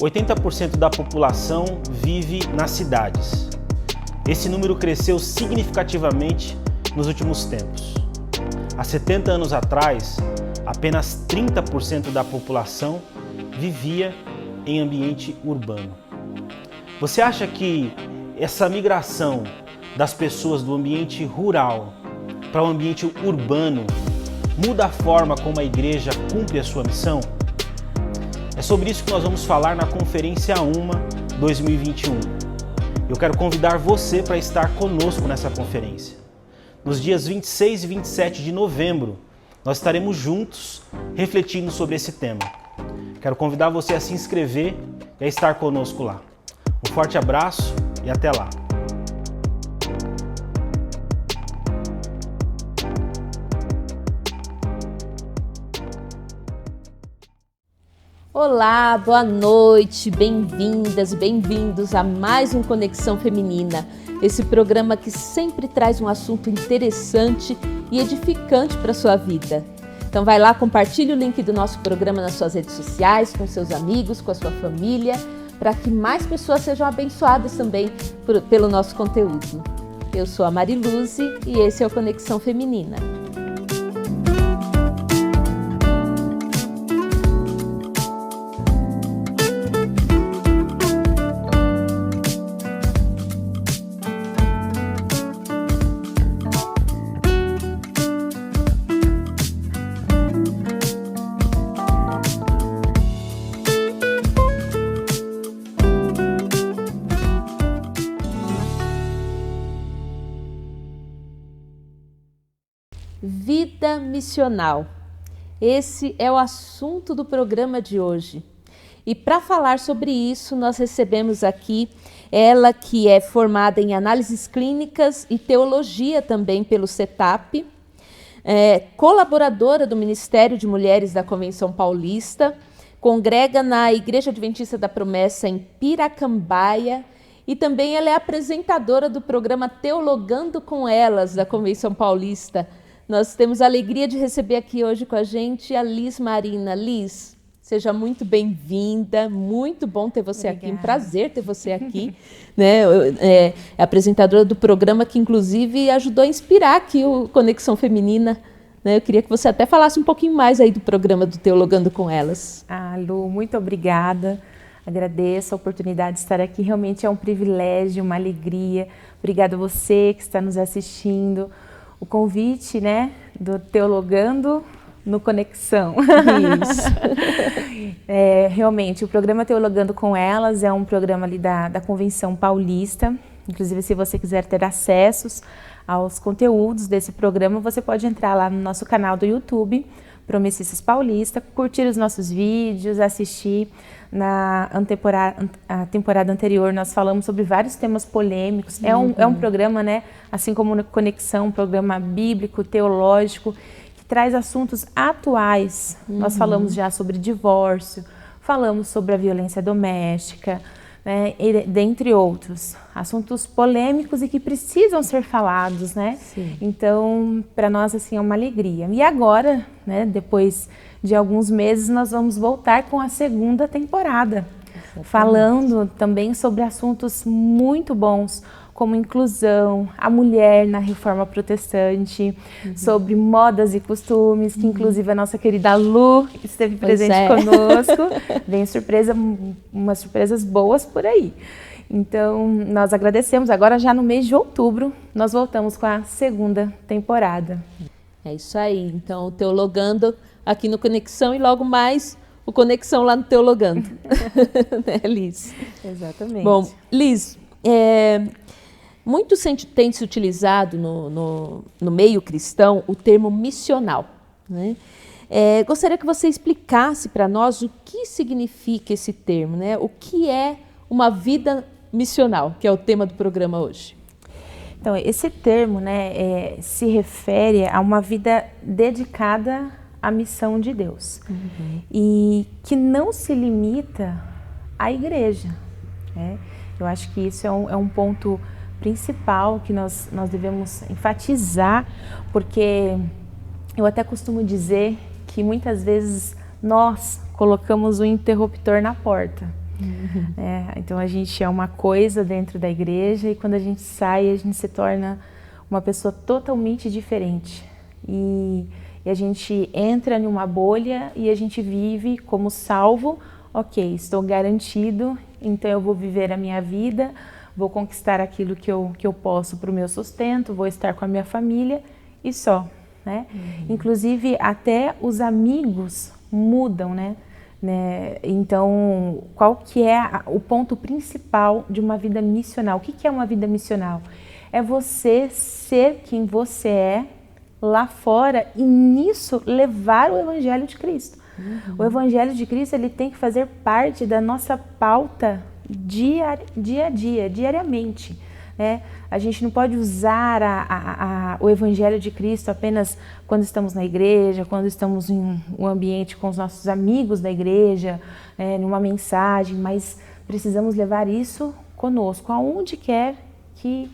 80% da população vive nas cidades. Esse número cresceu significativamente nos últimos tempos. Há 70 anos atrás, apenas 30% da população vivia em ambiente urbano. Você acha que essa migração das pessoas do ambiente rural para o ambiente urbano muda a forma como a igreja cumpre a sua missão? É sobre isso que nós vamos falar na Conferência UMA 2021. Eu quero convidar você para estar conosco nessa conferência. Nos dias 26 e 27 de novembro, nós estaremos juntos refletindo sobre esse tema. Quero convidar você a se inscrever e a estar conosco lá. Um forte abraço e até lá! Olá, boa noite, bem-vindas, bem-vindos a mais um Conexão Feminina, esse programa que sempre traz um assunto interessante e edificante para a sua vida. Então vai lá, compartilhe o link do nosso programa nas suas redes sociais, com seus amigos, com a sua família, para que mais pessoas sejam abençoadas também pelo nosso conteúdo. Eu sou a Mariluze e esse é o Conexão Feminina. Vida missional. Esse é o assunto do programa de hoje. E para falar sobre isso, nós recebemos aqui ela que é formada em análises clínicas e teologia também pelo CETAP, colaboradora do Ministério de Mulheres da Convenção Paulista, congrega na Igreja Adventista da Promessa em Piracambaia e também ela é apresentadora do programa Teologando com Elas da Convenção Paulista. Nós temos a alegria de receber aqui hoje com a gente a Liz Marina. Liz, seja muito bem-vinda, muito bom ter você aqui, um prazer ter você aqui. Né? É apresentadora do programa que, inclusive, ajudou a inspirar aqui o Conexão Feminina. Né? Eu queria que você até falasse um pouquinho mais aí do programa do Teologando com Elas. Lu, muito obrigada. Agradeço a oportunidade de estar aqui. Realmente é um privilégio, uma alegria. Obrigada a você que está nos assistindo. O convite, né, do Teologando no Conexão. Isso. Realmente, o programa Teologando com Elas é um programa ali da Convenção Paulista. Inclusive, se você quiser ter acessos aos conteúdos desse programa, você pode entrar lá no nosso canal do YouTube, Promessistas Paulista, curtir os nossos vídeos, assistir. A temporada anterior nós falamos sobre vários temas polêmicos. É um programa, né, assim como no Conexão, um programa bíblico, teológico, que traz assuntos atuais. Nós falamos já sobre divórcio, falamos sobre a violência doméstica, né, dentre outros. Assuntos polêmicos e que precisam ser falados, né? Sim. Então, para nós, assim, é uma alegria. E agora, né, depois de alguns meses, nós vamos voltar com a segunda temporada, falando também sobre assuntos muito bons, como inclusão, a mulher na reforma protestante, sobre modas e costumes, que inclusive a nossa querida Lu esteve presente conosco. Vem umas surpresas boas por aí. Então, nós agradecemos. Agora, já no mês de outubro, nós voltamos com a segunda temporada. É isso aí. Então, Teologando aqui no Conexão e logo mais o Conexão lá no Teologando. Né, Liz? Exatamente. Bom, Liz, muito tem se utilizado no meio cristão o termo missional. Né? Gostaria que você explicasse para nós o que significa esse termo, né? O que é uma vida missional, que é o tema do programa hoje. Então, esse termo, né, se refere a uma vida dedicada à missão de Deus e que não se limita à igreja. Né? Eu acho que isso é um ponto principal que nós devemos enfatizar, porque eu até costumo dizer que muitas vezes nós colocamos o interruptor na porta. Então a gente é uma coisa dentro da igreja e quando a gente sai a gente se torna uma pessoa totalmente diferente. E a gente entra em uma bolha e a gente vive como salvo. Ok, estou garantido, então eu vou viver a minha vida, vou conquistar aquilo que eu posso para o meu sustento, vou estar com a minha família e só, né? Inclusive até os amigos mudam, né? Então, qual que é o ponto principal de uma vida missional? O que é uma vida missional? É você ser quem você é lá fora e nisso levar o Evangelho de Cristo. O Evangelho de Cristo ele tem que fazer parte da nossa pauta dia a dia, diariamente. Né? A gente não pode usar o Evangelho de Cristo apenas quando estamos na igreja, quando estamos em um ambiente com os nossos amigos da igreja, numa mensagem, mas precisamos levar isso conosco, aonde quer que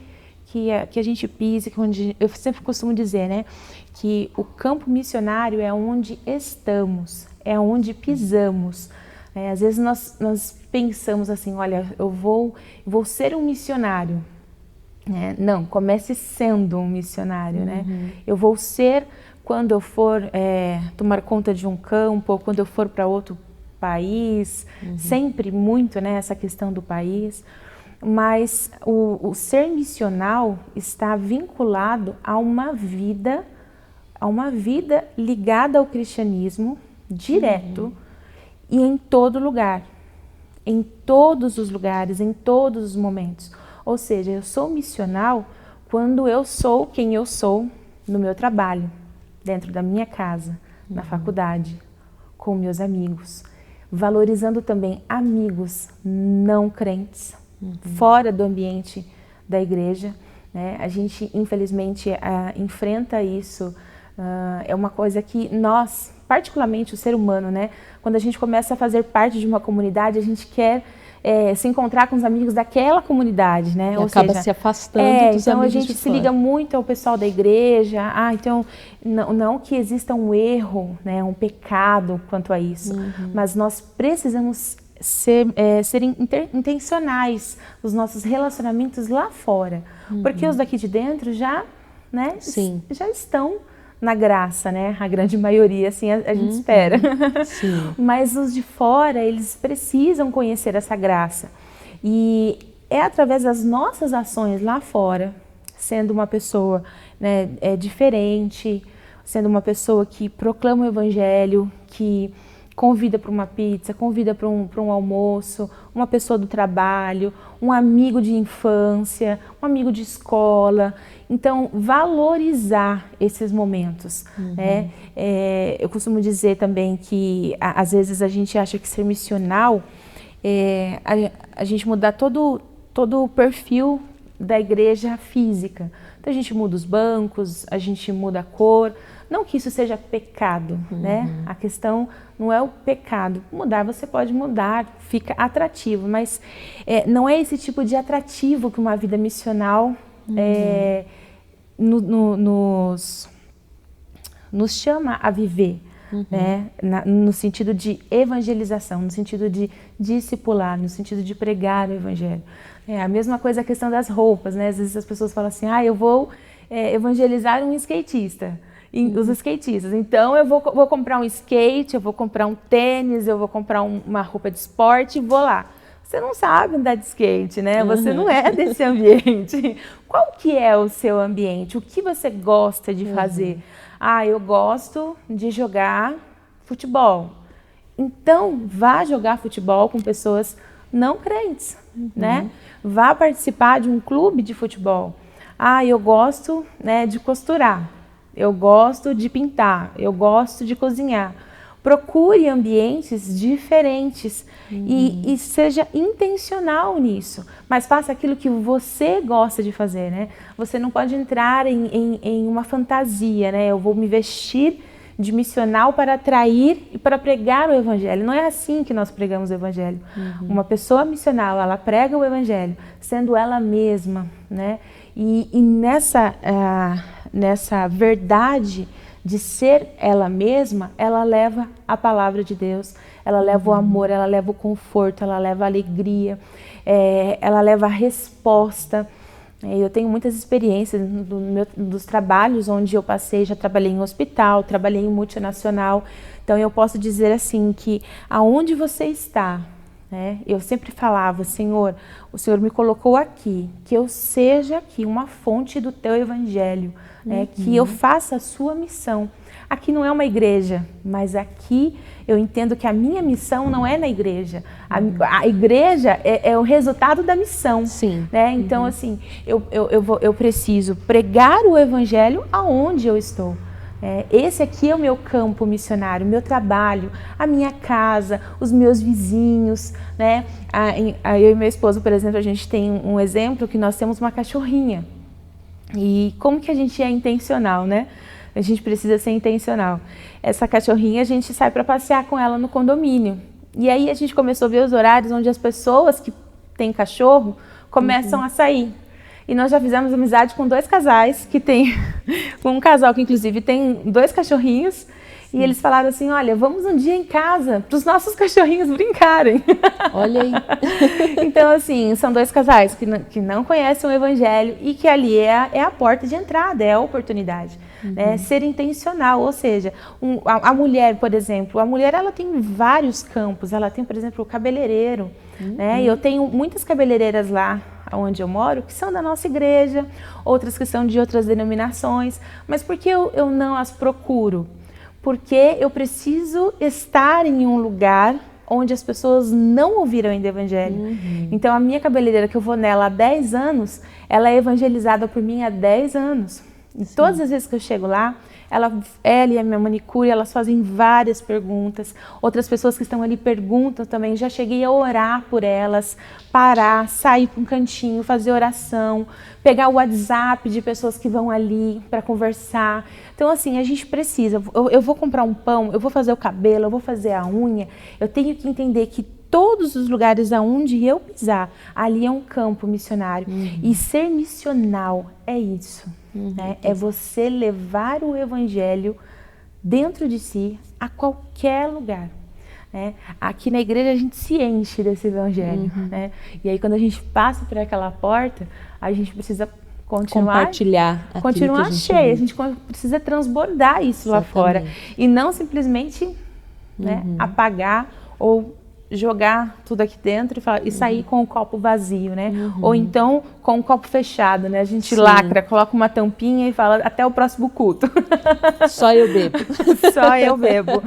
a gente pise, eu sempre costumo dizer, né, que o campo missionário é onde estamos, é onde pisamos. Às vezes nós pensamos assim, olha, eu vou ser um missionário. Não, comece sendo um missionário, né? Eu vou ser quando eu for tomar conta de um campo, ou quando eu for para outro país, sempre muito, né, essa questão do país. Mas o ser missional está vinculado a uma vida ligada ao cristianismo, direto, e em todo lugar, em todos os lugares, em todos os momentos. Ou seja, eu sou missional quando eu sou quem eu sou no meu trabalho, dentro da minha casa, na faculdade, com meus amigos, valorizando também amigos não crentes, fora do ambiente da igreja. Né? A gente, infelizmente, enfrenta isso. É uma coisa que nós, particularmente o ser humano, né? Quando a gente começa a fazer parte de uma comunidade, a gente quer se encontrar com os amigos daquela comunidade, né? E ou acaba se afastando dos então amigos a gente se liga muito ao pessoal da igreja. Então não que exista um erro, né? Um pecado quanto a isso, mas nós precisamos ser intencionais nos nossos relacionamentos lá fora, porque os daqui de dentro já, né? Já estão na graça, né? A grande maioria, assim, a gente espera. Mas os de fora, eles precisam conhecer essa graça. E é através das nossas ações lá fora, sendo uma pessoa, né, diferente, sendo uma pessoa que proclama o Evangelho, que convida para uma pizza, convida para um almoço, uma pessoa do trabalho, um amigo de infância, um amigo de escola. Então, valorizar esses momentos. Né? Eu costumo dizer também que, às vezes, a gente acha que ser missional a gente mudar todo o perfil da igreja física. Então, a gente muda os bancos, a gente muda a cor. Não que isso seja pecado, né? A questão não é o pecado. Mudar, você pode mudar, fica atrativo, mas não é esse tipo de atrativo que uma vida missional nos chama a viver, né? No sentido de evangelização, no sentido de discipular, no sentido de pregar o evangelho. A mesma coisa a questão das roupas, né? Às vezes as pessoas falam assim, eu vou evangelizar um skatista. Os skatistas. Então eu vou comprar um skate, eu vou comprar um tênis, eu vou comprar uma roupa de esporte e vou lá. Você não sabe andar de skate, né? Você não é desse ambiente. Qual que é o seu ambiente? O que você gosta de fazer? Eu gosto de jogar futebol. Então, vá jogar futebol com pessoas não crentes, né? Vá participar de um clube de futebol. Eu gosto, né, de costurar. Eu gosto de pintar, eu gosto de cozinhar. Procure ambientes diferentes e seja intencional nisso. Mas faça aquilo que você gosta de fazer, né? Você não pode entrar em uma fantasia, né? Eu vou me vestir de missional para atrair e para pregar o evangelho. Não é assim que nós pregamos o evangelho. Uma pessoa missional, ela prega o evangelho, sendo ela mesma, né? E nessa verdade de ser ela mesma, ela leva a palavra de Deus, ela leva o amor, ela leva o conforto, ela leva a alegria, ela leva a resposta. Eu tenho muitas experiências dos trabalhos onde eu passei, já trabalhei em hospital, trabalhei em multinacional, então eu posso dizer assim que aonde você está, né, eu sempre falava, Senhor, o Senhor me colocou aqui, que eu seja aqui uma fonte do teu evangelho, né, que eu faça a sua missão. Aqui não é uma igreja, mas aqui eu entendo que a minha missão não é na igreja. A igreja é o resultado da missão. Sim. Né? Então, assim, eu preciso pregar o evangelho aonde eu estou. Esse aqui é o meu campo missionário, o meu trabalho, a minha casa, os meus vizinhos. Né? Eu e meu esposo, por exemplo, a gente tem um exemplo que nós temos uma cachorrinha. E como que a gente é intencional, né? A gente precisa ser intencional. Essa cachorrinha, a gente sai para passear com ela no condomínio. E aí a gente começou a ver os horários onde as pessoas que têm cachorro começam a sair. E nós já fizemos amizade com 2 casais, que tem um casal que inclusive tem 2 cachorrinhos. E eles falaram assim, olha, vamos um dia em casa para os nossos cachorrinhos brincarem. Olha aí. Então, assim, são 2 casais que não conhecem o evangelho e que ali é a porta de entrada, é a oportunidade. Né? Ser intencional, ou seja, a mulher, por exemplo, a mulher ela tem vários campos. Ela tem, por exemplo, o cabeleireiro. Né? E eu tenho muitas cabeleireiras lá onde eu moro, que são da nossa igreja, outras que são de outras denominações. Mas por que eu não as procuro? Porque eu preciso estar em um lugar onde as pessoas não ouviram ainda o evangelho. Então, a minha cabeleireira, que eu vou nela há 10 anos, ela é evangelizada por mim há 10 anos. E todas as vezes que eu chego lá, ela e a minha manicure, elas fazem várias perguntas. Outras pessoas que estão ali perguntam também. Já cheguei a orar por elas, parar, sair para um cantinho, fazer oração, pegar o WhatsApp de pessoas que vão ali para conversar. Então, assim, a gente precisa. Eu vou comprar um pão, eu vou fazer o cabelo, eu vou fazer a unha. Eu tenho que entender que todos os lugares aonde eu pisar, ali é um campo missionário. E ser missional é isso. Né? É você levar o evangelho dentro de si a qualquer lugar. Né? Aqui na igreja a gente se enche desse evangelho. Né? E aí quando a gente passa por aquela porta, a gente precisa compartilhar, continuar cheio. A gente precisa transbordar isso lá fora. E não simplesmente apagar ou jogar tudo aqui dentro e sair com o copo vazio, né? Ou então com o copo fechado, né? A gente lacra, coloca uma tampinha e fala até o próximo culto. Só eu bebo. Só eu bebo.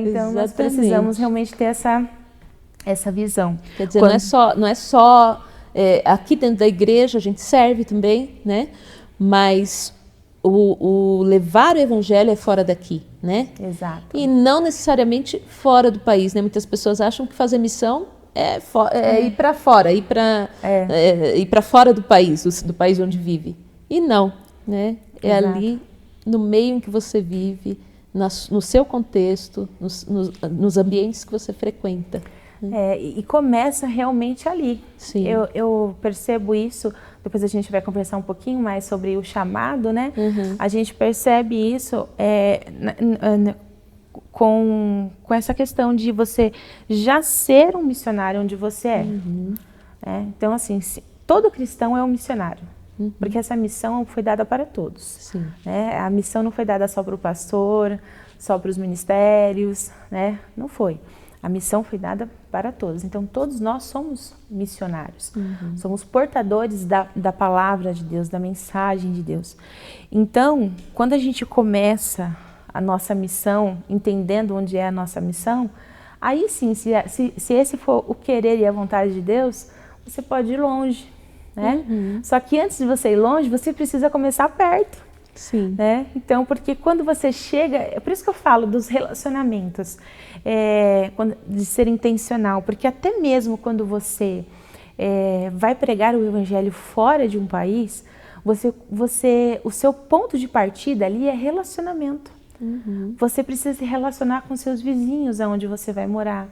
Então nós precisamos realmente ter essa visão. Quer dizer, não é só aqui dentro da igreja, a gente serve também, né? Mas o levar o evangelho é fora daqui, né? Exato. E não necessariamente fora do país, né? Muitas pessoas acham que fazer missão é ir para fora, ir para fora do país onde vive. E não, né? É ali no meio em que você vive, no seu contexto, nos ambientes que você frequenta. E começa realmente ali. Sim. Eu percebo isso, depois a gente vai conversar um pouquinho mais sobre o chamado, né? A gente percebe isso com essa questão de você já ser um missionário onde você é. Então, assim, todo cristão é um missionário, porque essa missão foi dada para todos. Sim. Né? A missão não foi dada só para o pastor, só para os ministérios, né? Não foi. A missão foi dada para todos. Então, todos nós somos missionários. Somos portadores da palavra de Deus, da mensagem de Deus. Então, quando a gente começa a nossa missão, entendendo onde é a nossa missão, aí sim, se esse for o querer e a vontade de Deus, você pode ir longe. Né? Só que antes de você ir longe, você precisa começar perto. Sim. Né? Então, porque quando você chega, é por isso que eu falo dos relacionamentos, de ser intencional, porque até mesmo quando você vai pregar o evangelho fora de um país, o seu ponto de partida ali é relacionamento. Você precisa se relacionar com seus vizinhos, aonde você vai morar,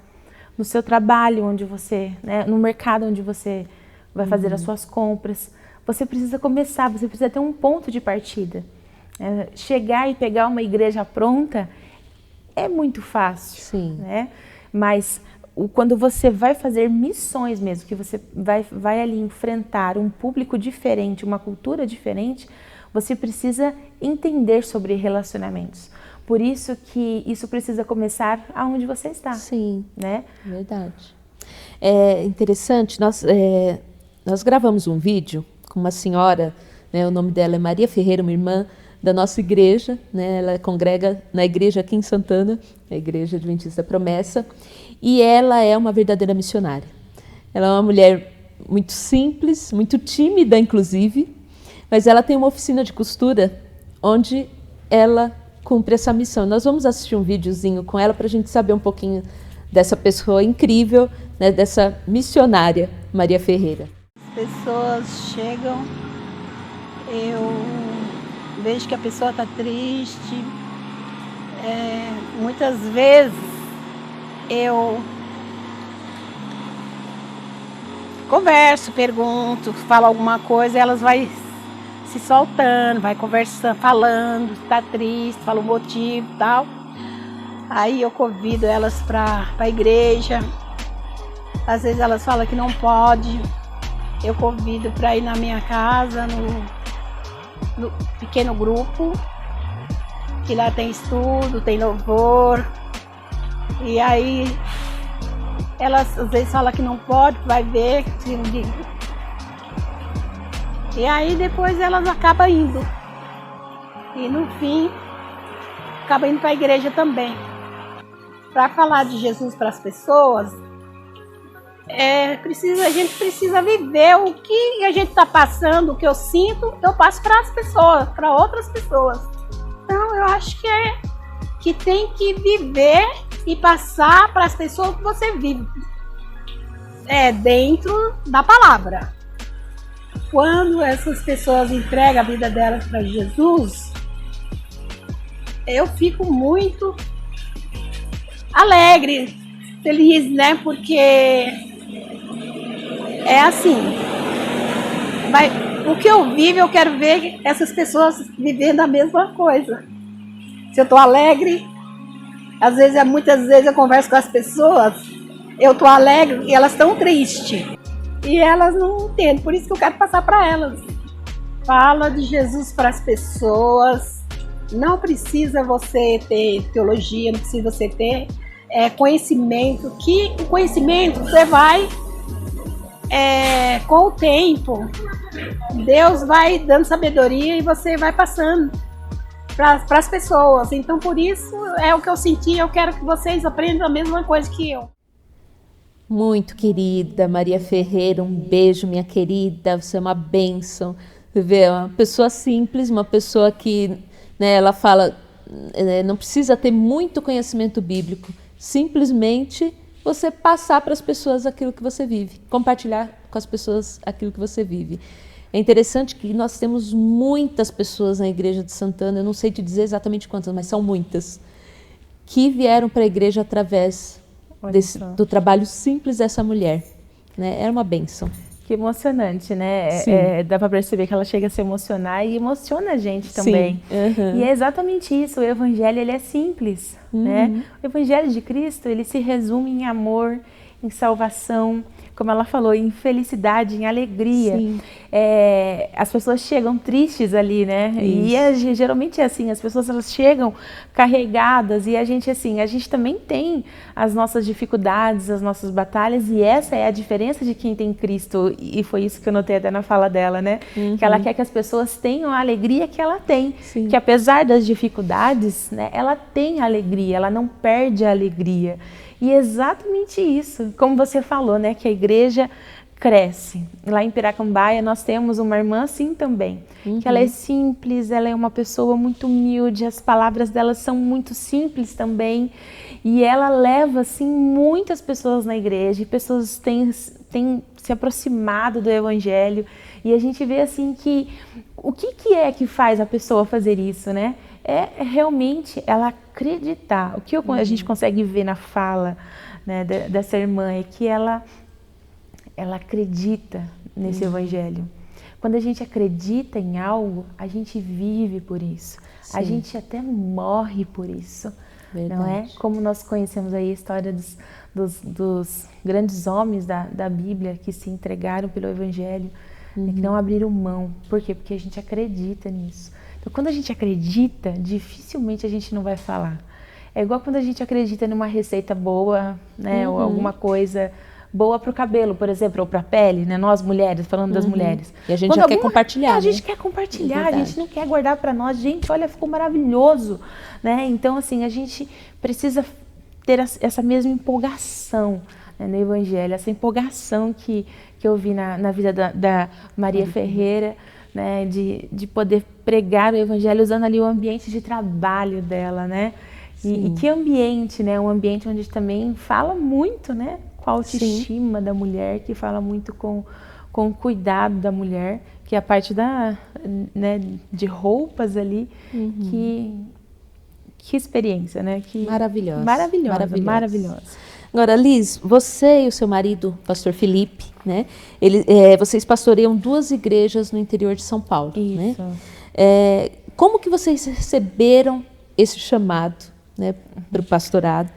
no seu trabalho, onde você, né, no mercado onde você vai fazer as suas compras. Você precisa começar, você precisa ter um ponto de partida. Chegar e pegar uma igreja pronta é muito fácil. Sim. Né? Mas quando você vai fazer missões mesmo, que você vai ali enfrentar um público diferente, uma cultura diferente, você precisa entender sobre relacionamentos. Por isso que isso precisa começar aonde você está. Sim, né? Verdade. É interessante, nós gravamos um vídeo com uma senhora, né, o nome dela é Maria Ferreira, uma irmã da nossa igreja, né, ela congrega na igreja aqui em Santana, a Igreja Adventista Promessa, e ela é uma verdadeira missionária. Ela é uma mulher muito simples, muito tímida, inclusive, mas ela tem uma oficina de costura onde ela cumpre essa missão. Nós vamos assistir um videozinho com ela para a gente saber um pouquinho dessa pessoa incrível, né, dessa missionária Maria Ferreira. As pessoas chegam, eu vejo que a pessoa está triste. Muitas vezes eu converso, pergunto, falo alguma coisa, elas vão se soltando, vai conversando, falando, está triste, fala o motivo e tal. Aí eu convido elas para a igreja. Às vezes elas falam que não pode. Eu convido para ir na minha casa, no pequeno grupo, que lá tem estudo, tem louvor. E aí elas às vezes falam que não pode, vai ver. E aí depois elas acabam indo. E no fim, acabam indo para a igreja também. Para falar de Jesus para as pessoas, a gente precisa viver o que a gente está passando, o que eu sinto, eu passo para as pessoas, para outras pessoas. Então eu acho que tem que viver e passar para as pessoas que você vive. Dentro da palavra. Quando essas pessoas entregam a vida delas para Jesus, eu fico muito alegre, feliz, né? Porque é assim, o que eu vivo, eu quero ver essas pessoas vivendo a mesma coisa. Se eu tô alegre, muitas vezes eu converso com as pessoas, eu tô alegre e elas estão tristes. E elas não entendem, por isso que eu quero passar para elas. Fala de Jesus para as pessoas. Não precisa você ter teologia, não precisa você ter conhecimento. Que o conhecimento você vai, com o tempo, Deus vai dando sabedoria e você vai passando para as pessoas. Então, por isso, é o que eu senti. Eu quero que vocês aprendam a mesma coisa que eu. Muito querida Maria Ferreira, um beijo, minha querida, você é uma bênção. Você vê, uma pessoa simples, uma pessoa que, né, ela fala, não precisa ter muito conhecimento bíblico, simplesmente você passar para as pessoas aquilo que você vive, compartilhar com as pessoas aquilo que você vive. É interessante que nós temos muitas pessoas na Igreja de Santana, eu não sei te dizer exatamente quantas, mas são muitas, que vieram para a igreja através do trabalho simples dessa mulher, né? Era uma bênção. Que emocionante, né? Dá para perceber que ela chega a se emocionar e emociona a gente também. Uhum. E é exatamente isso, o Evangelho ele é simples, né? O Evangelho de Cristo ele se resume em amor, em salvação, como ela falou, em felicidade, em alegria. As pessoas chegam tristes ali, né? Isso. E geralmente é assim, as pessoas elas chegam carregadas e a gente também tem as nossas dificuldades, as nossas batalhas, e essa é a diferença de quem tem Cristo, e foi isso que eu notei até na fala dela, né? Que ela quer que as pessoas tenham a alegria que ela tem, que apesar das dificuldades, né, ela tem alegria, ela não perde a alegria. E é exatamente isso, como você falou, né, que a igreja cresce. Lá em Piracambaia nós temos uma irmã assim também, que ela é simples, ela é uma pessoa muito humilde, as palavras dela são muito simples também, e ela leva assim muitas pessoas na igreja, e pessoas têm se aproximado do Evangelho, e a gente vê assim que o que é que faz a pessoa fazer isso, né? É realmente ela acreditar. O que a gente consegue ver na fala, né, dessa irmã é que ela acredita nesse Evangelho. Quando a gente acredita em algo, a gente vive por isso. A gente até morre por isso. Verdade. não é? Como nós conhecemos aí a história dos grandes homens da Bíblia que se entregaram pelo Evangelho, né, que não abriram mão. Por quê? Porque a gente acredita nisso. Então, quando a gente acredita, dificilmente a gente não vai falar. É igual quando a gente acredita numa receita boa, né, ou alguma coisa boa para o cabelo, por exemplo, ou para a pele, né? Nós mulheres, falando das mulheres. E a gente já quer compartilhar. A gente né? quer compartilhar, É a gente não quer guardar para nós. Gente, olha, ficou maravilhoso, né? Então, assim, a gente precisa ter essa mesma empolgação, né, no Evangelho, essa empolgação que eu vi na vida da Maria Ferreira, né? De poder pregar o Evangelho usando ali o ambiente de trabalho dela, né? E que ambiente, né? Um ambiente onde também fala muito, né? Com a autoestima da mulher, que fala muito com o cuidado da mulher, que é a parte né, de roupas ali, que experiência, né? Maravilhosa. Maravilhosa. Agora, Liz, você e o seu marido, pastor Felipe, né? Vocês pastoreiam 2 igrejas no interior de São Paulo, Isso. né? Como que vocês receberam esse chamado, né, para o pastorado?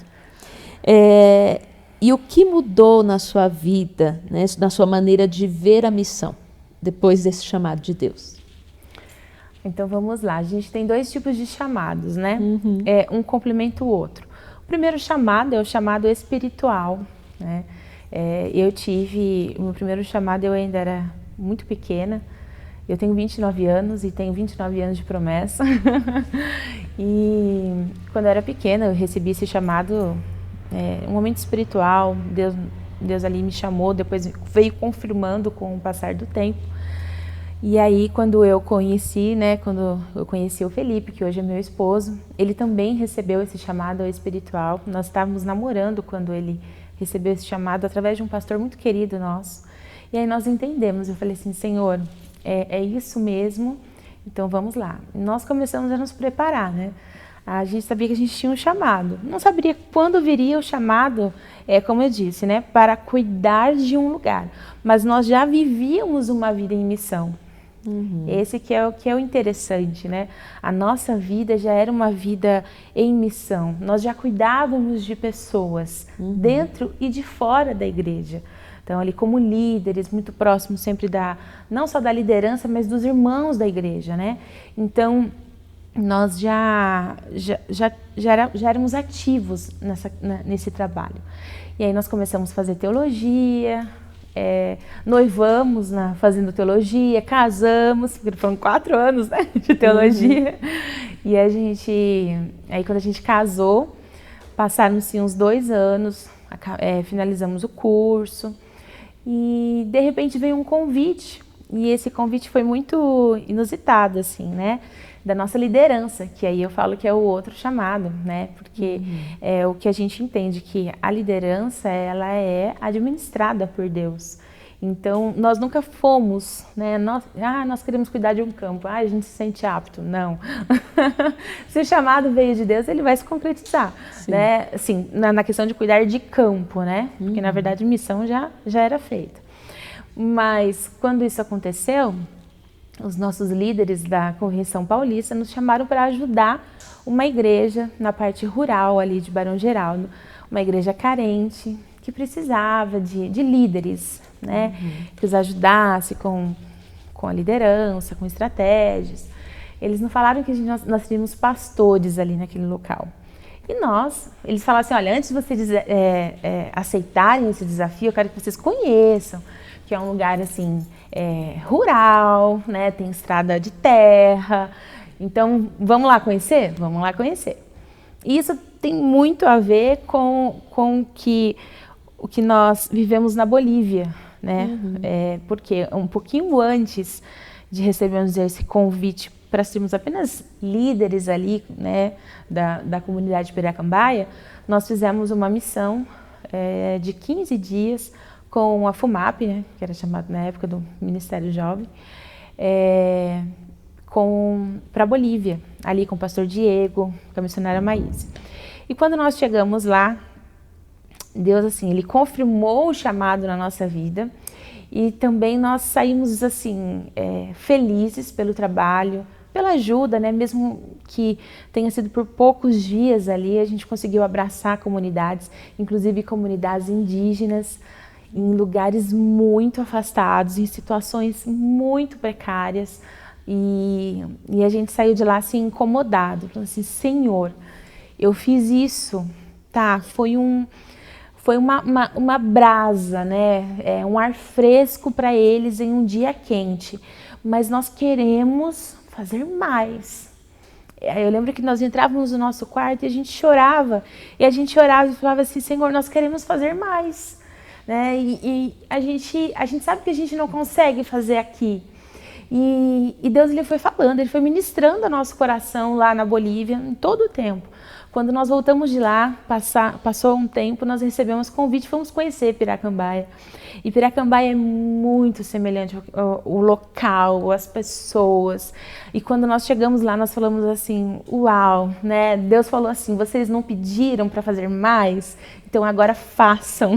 E o que mudou na sua vida, né, na sua maneira de ver a missão, depois desse chamado de Deus? Então vamos lá, a gente tem 2 tipos de chamados, né? Um complementa o outro. O primeiro chamado é o chamado espiritual, né? O meu primeiro chamado eu ainda era muito pequena. Eu tenho 29 anos e tenho 29 anos de promessa. E quando eu era pequena eu recebi esse chamado, um momento espiritual. Deus ali me chamou, depois veio confirmando com o passar do tempo. E aí quando eu conheci o Felipe, que hoje é meu esposo, ele também recebeu esse chamado espiritual. Nós estávamos namorando quando ele recebeu esse chamado através de um pastor muito querido nosso. E aí nós entendemos, eu falei assim, Senhor, é isso mesmo, então vamos lá. Nós começamos a nos preparar, né? A gente sabia que a gente tinha um chamado. Não sabia quando viria o chamado, como eu disse, né? Para cuidar de um lugar. Mas nós já vivíamos uma vida em missão. Esse que é o interessante, né? A nossa vida já era uma vida em missão. Nós já cuidávamos de pessoas dentro e de fora da igreja. Então, ali como líderes, muito próximos sempre não só da liderança, mas dos irmãos da igreja, né? Então, nós já éramos ativos nesse trabalho. E aí nós começamos a fazer teologia, noivamos fazendo teologia, casamos, porque foram 4 anos, né, de teologia. E aí quando a gente casou, passaram-se uns 2 anos, finalizamos o curso. E de repente veio um convite, e esse convite foi muito inusitado, assim, né? Da nossa liderança, que aí eu falo que é o outro chamado, né? Porque é o que a gente entende, que a liderança, ela é administrada por Deus. Então, nós nunca fomos, né? Nós queremos cuidar de um campo, a gente se sente apto. Não. Se o chamado veio de Deus, ele vai se concretizar, né? Assim, na questão de cuidar de campo, né? Porque, na verdade, missão já era feita. Mas, quando isso aconteceu, os nossos líderes da Convenção Paulista nos chamaram para ajudar uma igreja na parte rural ali de Barão Geraldo, uma igreja carente, que precisava de líderes, né? Que os ajudasse com a liderança, com estratégias. Eles não falaram que nós seríamos pastores ali naquele local. E eles falaram assim, olha, antes de vocês aceitarem esse desafio, eu quero que vocês conheçam, que é um lugar assim, rural, né? Tem estrada de terra. Então, vamos lá conhecer? Vamos lá conhecer. E isso tem muito a ver com o que nós vivemos na Bolívia, né? Porque um pouquinho antes de recebermos esse convite para sermos apenas líderes ali, né, da comunidade de Piracambaia, nós fizemos uma missão de 15 dias com a FUMAP, né, que era chamado na época do Ministério Jovem, para a Bolívia, ali com o pastor Diego, com a missionária Maísa. E quando nós chegamos lá, Deus, assim, Ele confirmou o chamado na nossa vida e também nós saímos, assim, felizes pelo trabalho, pela ajuda, né? Mesmo que tenha sido por poucos dias ali, a gente conseguiu abraçar comunidades, inclusive comunidades indígenas, em lugares muito afastados, em situações muito precárias. E a gente saiu de lá assim incomodado, falando assim, Senhor, eu fiz isso, tá? Foi uma brasa, né? Um ar fresco para eles em um dia quente, mas nós queremos fazer mais. Eu lembro que nós entrávamos no nosso quarto e a gente chorava e falava assim, Senhor, nós queremos fazer mais, né? E a gente sabe que a gente não consegue fazer aqui. E Deus, ele foi falando, ele foi ministrando ao nosso coração lá na Bolívia em todo o tempo. Quando nós voltamos de lá, passou um tempo, nós recebemos convite, fomos conhecer Piracanbaia. E Piracanbaia é muito semelhante ao local, as pessoas. E quando nós chegamos lá, nós falamos assim, uau, né? Deus falou assim, vocês não pediram para fazer mais? Então agora façam.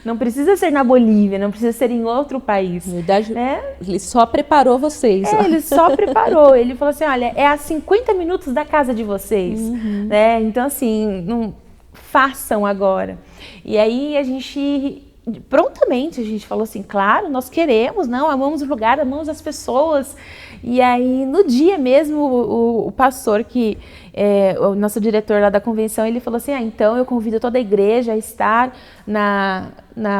Não precisa ser na Bolívia, não precisa ser em outro país. Na verdade, né? Ele só preparou vocês. Ele só preparou. Ele falou assim, olha, é a 50 minutos da casa de vocês. Né? Então assim, não façam agora. E aí a gente... prontamente a gente falou assim, claro, nós queremos, não, amamos o lugar, amamos as pessoas. E aí no dia mesmo o pastor, que é o nosso diretor lá da convenção, ele falou assim, então eu convido toda a igreja a estar na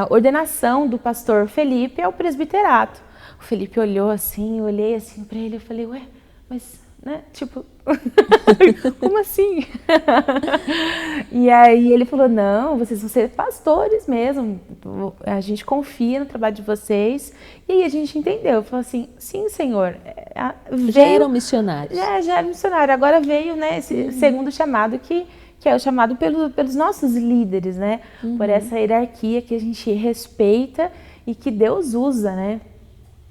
ordenação do pastor Felipe ao presbiterato. O Felipe olhou assim, eu olhei assim para ele e falei, ué, mas, né, tipo, como assim? E aí ele falou, não, vocês vão ser pastores mesmo, a gente confia no trabalho de vocês. E aí a gente entendeu, falou assim, sim, Senhor. Já eram missionários. Já era missionário, agora veio, né, esse segundo chamado que é o chamado pelos nossos líderes, né? Por essa hierarquia que a gente respeita e que Deus usa, né?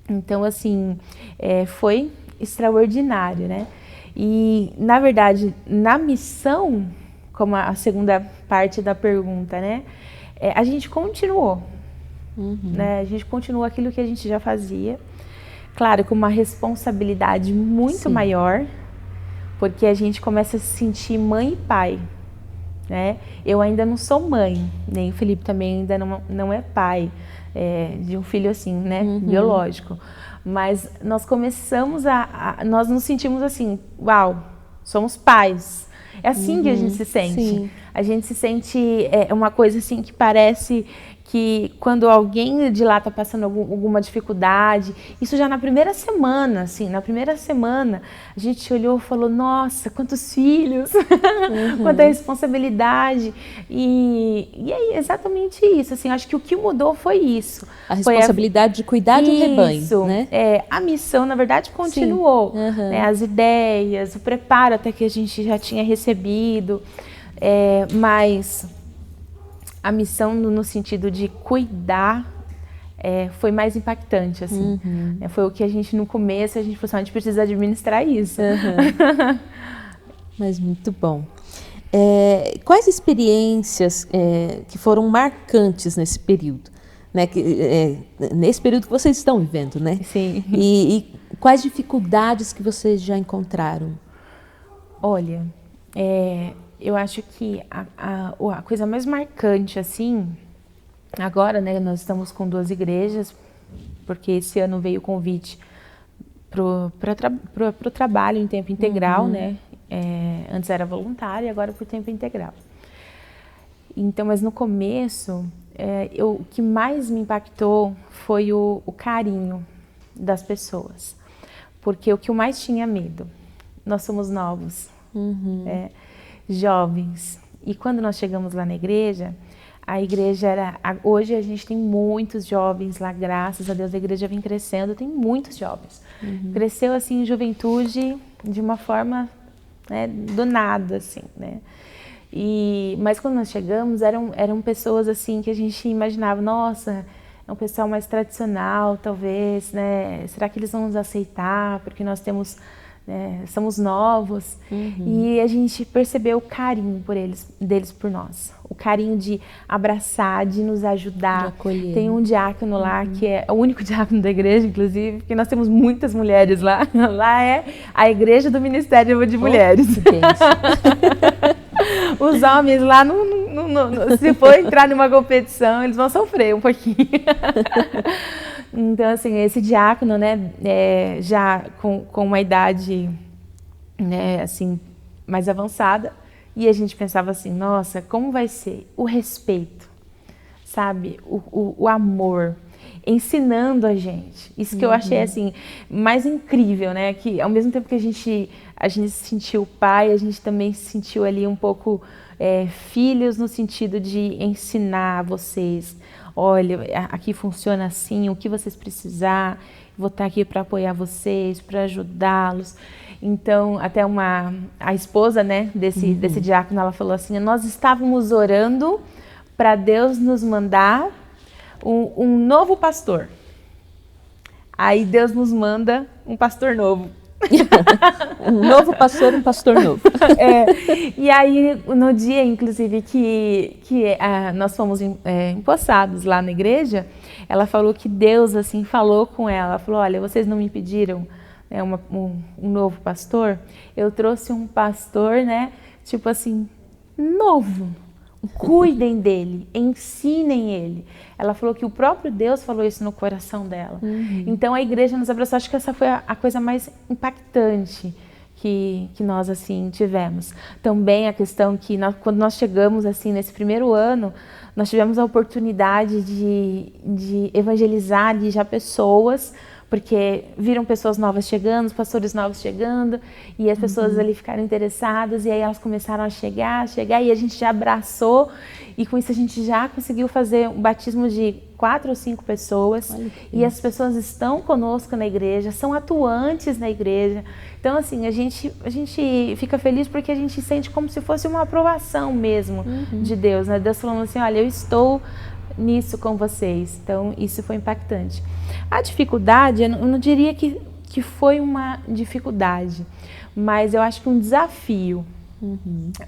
Então, assim, foi extraordinário, né? E, na verdade, na missão, como a segunda parte da pergunta, né? A gente continuou, né? A gente continuou aquilo que a gente já fazia. Claro, com uma responsabilidade muito maior, porque a gente começa a se sentir mãe e pai, né? Eu ainda não sou mãe, nem o Felipe também ainda não é pai de um filho assim, né? Biológico. Mas nós começamos nós nos sentimos assim, uau, somos pais. É assim que a gente se sente. Sim. A gente se sente uma coisa assim que parece que quando alguém de lá está passando alguma dificuldade, isso já na primeira semana, assim, a gente olhou e falou, nossa, quantos filhos, quanta responsabilidade. E é exatamente isso, assim, acho que o que mudou foi isso. A responsabilidade de cuidar de um rebanho, né? A missão, na verdade, continuou. Né? As ideias, o preparo até que a gente já tinha recebido, mas... a missão no sentido de cuidar foi mais impactante, assim. Foi o que a gente, no começo, a gente falou assim, a gente precisa administrar isso. Mas muito bom. Quais experiências que foram marcantes nesse período? Né? Nesse período que vocês estão vivendo, né? Sim. E quais dificuldades que vocês já encontraram? Olha, eu acho que a coisa mais marcante, assim, agora, né, nós estamos com 2 igrejas, porque esse ano veio o convite para o trabalho em tempo integral, né? Antes era voluntário, agora por tempo integral. Então, mas no começo, o que mais me impactou foi o carinho das pessoas, porque o que eu mais tinha medo, nós somos novos, jovens. E quando nós chegamos lá na igreja, a igreja hoje a gente tem muitos jovens lá, graças a Deus a igreja vem crescendo, tem muitos jovens. Cresceu assim em juventude de uma forma, né, do nada, assim, né? Mas quando nós chegamos eram pessoas assim que a gente imaginava, nossa, é um pessoal mais tradicional, talvez, né? Será que eles vão nos aceitar? Porque nós temos somos novos, e a gente percebeu o carinho deles por nós, o carinho de abraçar, de nos ajudar. De acolher. Tem um diácono lá que é o único diácono da igreja, inclusive, porque nós temos muitas mulheres lá. Lá é a igreja do Ministério de Mulheres. Os homens lá, se for entrar numa competição, eles vão sofrer um pouquinho. Então, assim, esse diácono, né, já com uma idade, né, assim, mais avançada, e a gente pensava assim, nossa, como vai ser o respeito, sabe, o amor, ensinando a gente. Isso que eu achei, assim, mais incrível, né, que ao mesmo tempo que a gente se sentiu pai, a gente também se sentiu ali um pouco filhos, no sentido de ensinar vocês. Olha, aqui funciona assim, o que vocês precisar, vou estar aqui para apoiar vocês, para ajudá-los. Então, até a esposa, né, desse diácono, ela falou assim, nós estávamos orando para Deus nos mandar um novo pastor. Aí Deus nos manda um pastor novo. Um novo pastor, um pastor novo. E aí, no dia, inclusive, que nós fomos empossados lá na igreja, ela falou que Deus, assim, falou com ela, falou, olha, vocês não me pediram um novo pastor? Eu trouxe um pastor, né, tipo assim, novo. Cuidem dele, ensinem ele. Ela falou que o próprio Deus falou isso no coração dela. Então a igreja nos abraçou. Acho que essa foi a coisa mais impactante que nós assim tivemos. Também a questão que quando nós chegamos assim nesse primeiro ano, nós tivemos a oportunidade de evangelizar ali já pessoas, porque viram pessoas novas chegando, os pastores novos chegando, e as pessoas ali ficaram interessadas, e aí elas começaram a chegar, e a gente já abraçou, e com isso a gente já conseguiu fazer um batismo de 4 ou 5 pessoas, e as pessoas estão conosco na igreja, são atuantes na igreja. Então, assim, a gente fica feliz porque a gente sente como se fosse uma aprovação mesmo de Deus, né? Deus falando assim, olha, eu estou nisso com vocês. Então, isso foi impactante. A dificuldade, eu não diria que foi uma dificuldade, mas eu acho que um desafio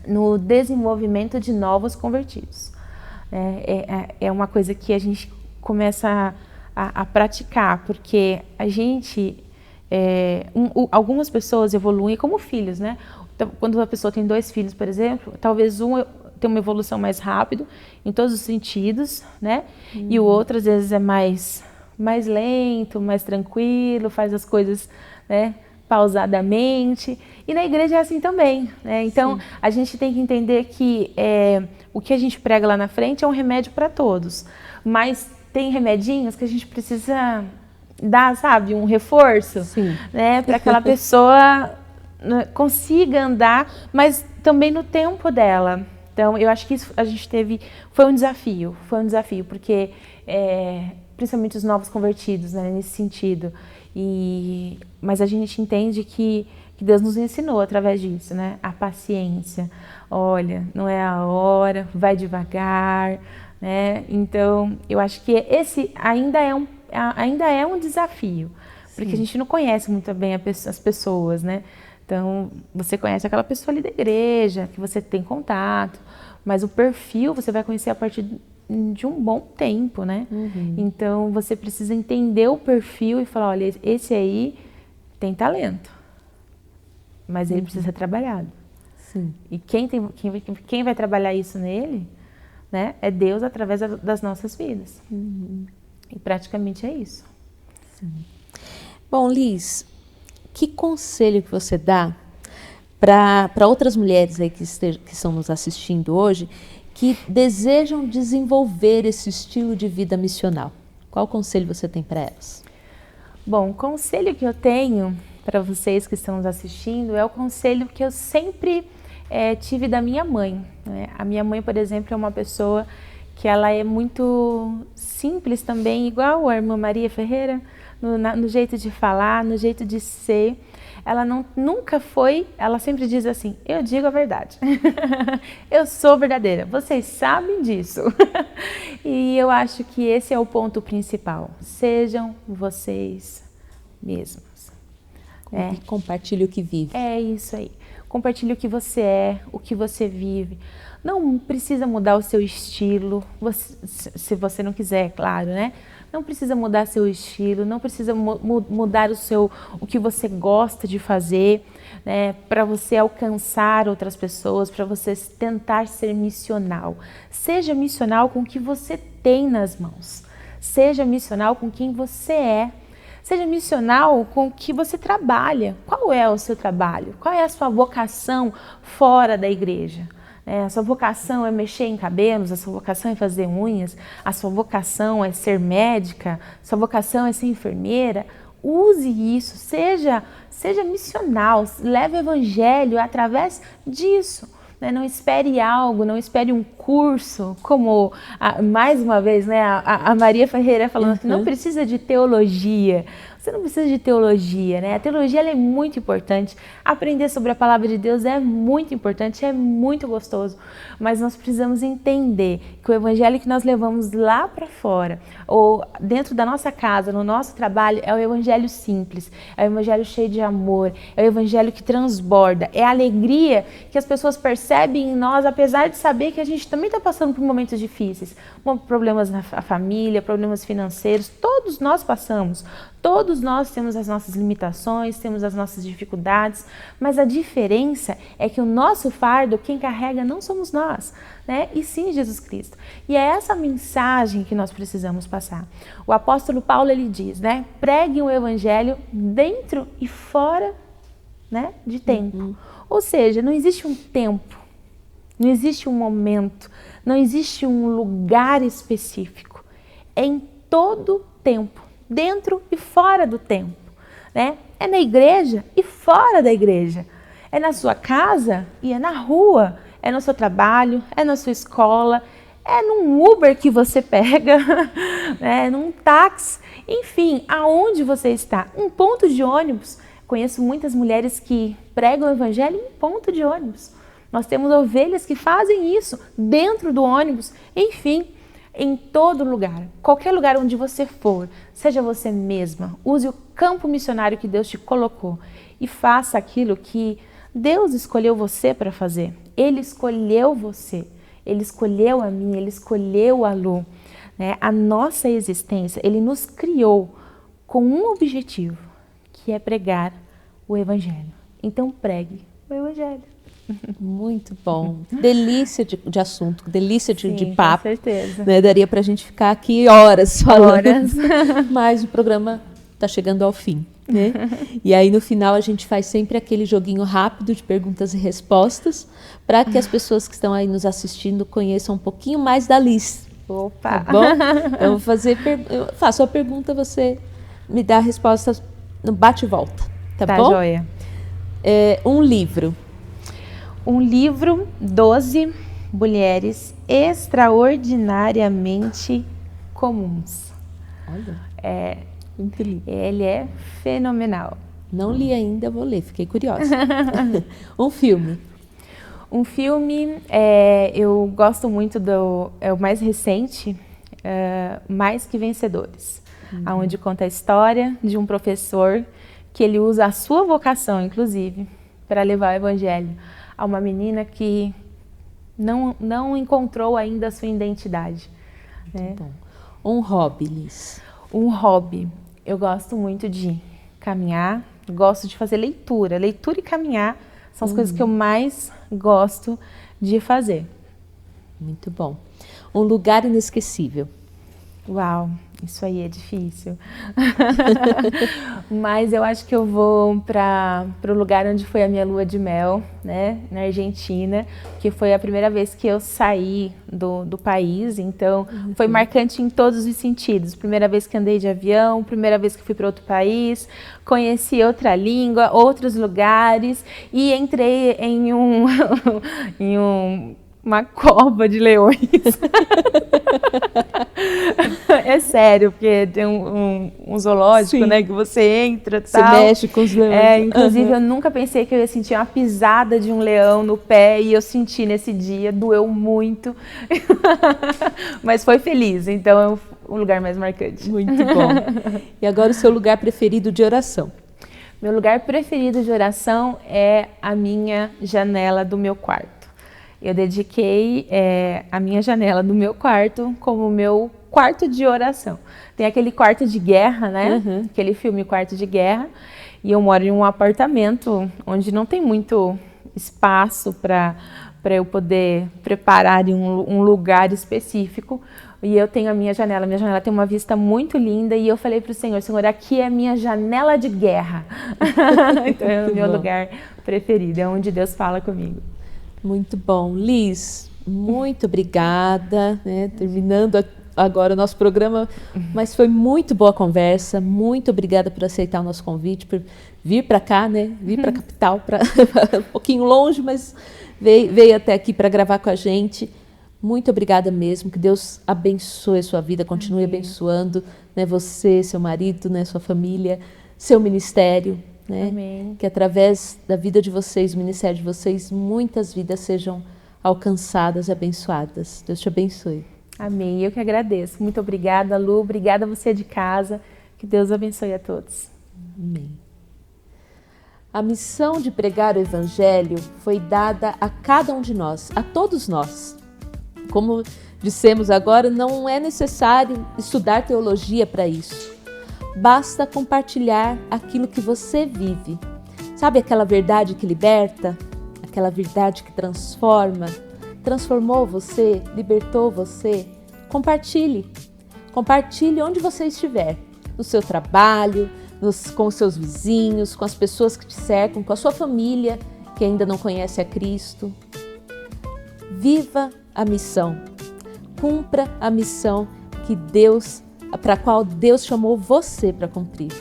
no desenvolvimento de novos convertidos. É uma coisa que a gente começa a praticar, porque a gente, algumas pessoas evoluem como filhos, né? Então, quando a pessoa tem 2 filhos, por exemplo, talvez um tem uma evolução mais rápido em todos os sentidos, né? E o outro, às vezes, é mais lento, mais tranquilo, faz as coisas, né, pausadamente. E na igreja é assim também, né? Então, a gente tem que entender que o que a gente prega lá na frente é um remédio para todos. Mas tem remedinhos que a gente precisa dar, sabe, um reforço, né, para aquela pessoa consiga andar, mas também no tempo dela. Então, eu acho que isso a gente foi um desafio, porque principalmente os novos convertidos, né, nesse sentido. Mas a gente entende que Deus nos ensinou através disso, né, a paciência. Olha, não é a hora, vai devagar, né? Então, eu acho que esse ainda é um desafio, porque a gente não conhece muito bem as pessoas, né? Então, você conhece aquela pessoa ali da igreja, que você tem contato, mas o perfil você vai conhecer a partir de um bom tempo, né? Então, você precisa entender o perfil e falar, olha, esse aí tem talento, mas ele precisa ser trabalhado. E quem vai trabalhar isso nele, né, é Deus através das nossas vidas. E praticamente é isso. Bom, Liz, que conselho que você dá para outras mulheres aí que estão nos assistindo hoje, que desejam desenvolver esse estilo de vida missional? Qual conselho você tem para elas? Bom, o conselho que eu tenho para vocês que estão nos assistindo é o conselho que eu sempre tive da minha mãe, né? A minha mãe, por exemplo, é uma pessoa que ela é muito simples também, igual a irmã Maria Ferreira, no jeito de falar, no jeito de ser. Ela nunca foi, ela sempre diz assim, eu digo a verdade, eu sou verdadeira, vocês sabem disso. E eu acho que esse é o ponto principal, sejam vocês mesmos. Compartilhe o que vive. É isso aí. Compartilhe o que você é, o que você vive. Não precisa mudar o seu estilo, se você não quiser, claro, né? Não precisa mudar seu estilo, não precisa mudar o que você gosta de fazer, né? Para você alcançar outras pessoas, para você tentar ser missional. Seja missional com o que você tem nas mãos. Seja missional com quem você é. Seja missional com o que você trabalha. Qual é o seu trabalho? Qual é a sua vocação fora da igreja? A sua vocação é mexer em cabelos, a sua vocação é fazer unhas, a sua vocação é ser médica, a sua vocação é ser enfermeira. Use isso, seja missional, leve o evangelho através disso. Não espere algo, não espere um curso, como mais uma vez, né, a Maria Ferreira falando que não precisa de teologia. Você não precisa de teologia, né? A teologia ela é muito importante. Aprender sobre a palavra de Deus é muito importante, é muito gostoso. Mas nós precisamos entender que o evangelho que nós levamos lá para fora, ou dentro da nossa casa, no nosso trabalho, é o evangelho simples, é o evangelho cheio de amor, é o evangelho que transborda, é a alegria que as pessoas percebem em nós, apesar de saber que a gente também está passando por momentos difíceis, problemas na família, problemas financeiros, todos nós passamos. Todos nós temos as nossas limitações, temos as nossas dificuldades, mas a diferença é que o nosso fardo, quem carrega não somos nós, né? E sim Jesus Cristo. E é essa mensagem que nós precisamos passar. O apóstolo Paulo, ele diz, né? Preguem o evangelho dentro e fora, né, de tempo. Ou seja, não existe um tempo, não existe um momento, não existe um lugar específico. É em todo tempo. Dentro e fora do tempo, né? É na igreja e fora da igreja. É na sua casa e é na rua. É no seu trabalho, é na sua escola, é num Uber que você pega, né? Num táxi. Enfim, aonde você está? Um ponto de ônibus. Conheço muitas mulheres que pregam o evangelho em ponto de ônibus. Nós temos ovelhas que fazem isso dentro do ônibus. Enfim, em todo lugar, qualquer lugar onde você for, seja você mesma, use o campo missionário que Deus te colocou e faça aquilo que Deus escolheu você para fazer. Ele escolheu você, Ele escolheu a mim, Ele escolheu a Lu, né? A nossa existência, Ele nos criou com um objetivo, que é pregar o Evangelho. Então pregue o Evangelho. Muito bom. Delícia de assunto, delícia de papo. Com certeza. Né? Daria para a gente ficar aqui horas falando. Mas o programa está chegando ao fim. Né? E aí no final a gente faz sempre aquele joguinho rápido de perguntas e respostas para que as pessoas que estão aí nos assistindo conheçam um pouquinho mais da Liz. Opa! Tá bom? Eu eu faço a pergunta, você me dá a resposta no bate e volta. Tá bom? Joia. Um livro. Um livro, 12 mulheres extraordinariamente comuns. Olha, muito lindo. Ele é fenomenal. Não li ainda, vou ler, fiquei curiosa. Um filme. Um filme, eu gosto muito é o mais recente, Mais que Vencedores, onde conta a história de um professor que ele usa a sua vocação, inclusive, para levar o evangelho a uma menina que não encontrou ainda a sua identidade. Né? Bom. Um hobby, Liz. Um hobby. Eu gosto muito de caminhar, gosto de fazer leitura. Leitura e caminhar são as coisas que eu mais gosto de fazer. Muito bom. Um lugar inesquecível. Uau, isso aí é difícil. Mas eu acho que eu vou para o lugar onde foi a minha lua de mel, né, na Argentina, que foi a primeira vez que eu saí do país, então foi marcante em todos os sentidos. Primeira vez que andei de avião, primeira vez que fui para outro país, conheci outra língua, outros lugares e entrei em uma cova de leões. É sério, porque tem um zoológico, né, que você entra, você mexe com os leões. Inclusive eu nunca pensei que eu ia sentir uma pisada de um leão no pé e eu senti nesse dia, doeu muito, mas foi feliz, então é o lugar mais marcante. Muito bom. E agora o seu lugar preferido de oração? Meu lugar preferido de oração é a minha janela do meu quarto. Eu dediquei a minha janela do meu quarto como meu quarto de oração. Tem aquele quarto de guerra, né? Aquele filme Quarto de Guerra. E eu moro em um apartamento onde não tem muito espaço para eu poder preparar em um lugar específico. E eu tenho a minha janela tem uma vista muito linda e eu falei para o Senhor, aqui é a minha janela de guerra. Então é o meu lugar preferido, é onde Deus fala comigo. Muito bom. Liz, muito obrigada, né? Terminando agora o nosso programa, mas foi muito boa a conversa, muito obrigada por aceitar o nosso convite, por vir para cá, né? Vir para a capital, um pouquinho longe, mas veio até aqui para gravar com a gente. Muito obrigada mesmo, que Deus abençoe a sua vida, continue abençoando, né, você, seu marido, né, sua família, seu ministério, né, Amém. Que através da vida de vocês, o ministério de vocês, muitas vidas sejam alcançadas e abençoadas. Deus te abençoe. Amém, eu que agradeço. Muito obrigada, Lu, obrigada a você de casa, que Deus abençoe a todos. Amém. A missão de pregar o Evangelho foi dada a cada um de nós, a todos nós. Como dissemos agora, não é necessário estudar teologia para isso. Basta compartilhar aquilo que você vive. Sabe aquela verdade que liberta? Aquela verdade que transforma? Transformou você? Libertou você? Compartilhe. Compartilhe onde você estiver. No seu trabalho, com os seus vizinhos, com as pessoas que te cercam, com a sua família que ainda não conhece a Cristo. Viva a missão. Cumpra a missão para a qual Deus chamou você para cumprir.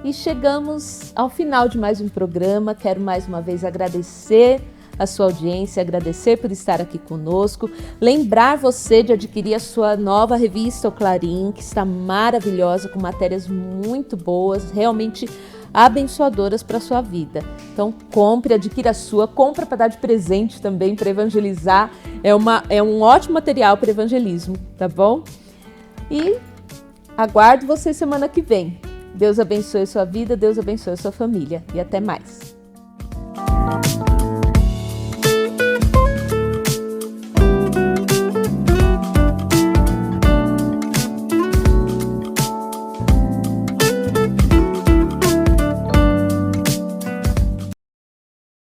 E chegamos ao final de mais um programa. Quero mais uma vez agradecer a sua audiência, agradecer por estar aqui conosco. Lembrar você de adquirir a sua nova revista, o Clarim, que está maravilhosa, com matérias muito boas, realmente abençoadoras para a sua vida. Então compre, adquira a sua, compra para dar de presente também, para evangelizar. É um ótimo material para evangelismo, tá bom? E aguardo você semana que vem. Deus abençoe a sua vida, Deus abençoe a sua família e até mais.